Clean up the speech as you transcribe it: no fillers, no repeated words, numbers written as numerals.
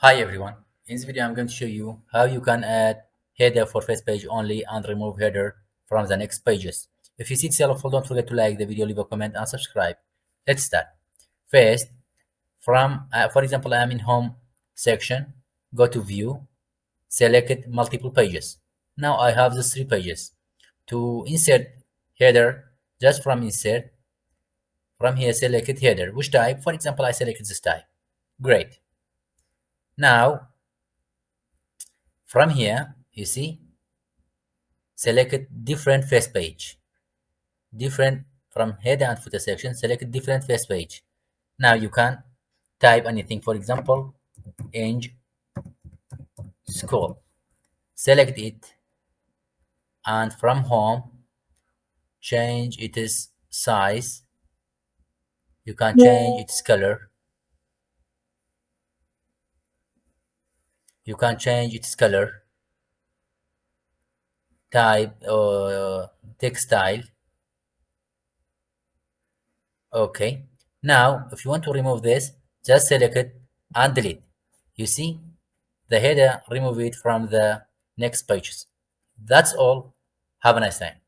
Hi everyone. In this video, I'm going to show you how you can add header for first page only and remove header from the next pages. If you see it's helpful, don't forget to like the video, leave a comment and subscribe. Let's start. First, for example, I'm in home section. Go to view, select multiple pages. Now I have these 3 pages. To insert header, just from insert, from here select header. Which type? For example, I selected this type. Great. Now from here, you see, select different first page. Different from header and footer section, select different first page. Now you can type anything. For example, ENG-School. Select it, and from home, change its size. You can change its color. You can change its color, type, text style. Okay. Now, if you want to remove this, just select it and delete. You see, the header, remove it from the next pages. That's all. Have a nice time.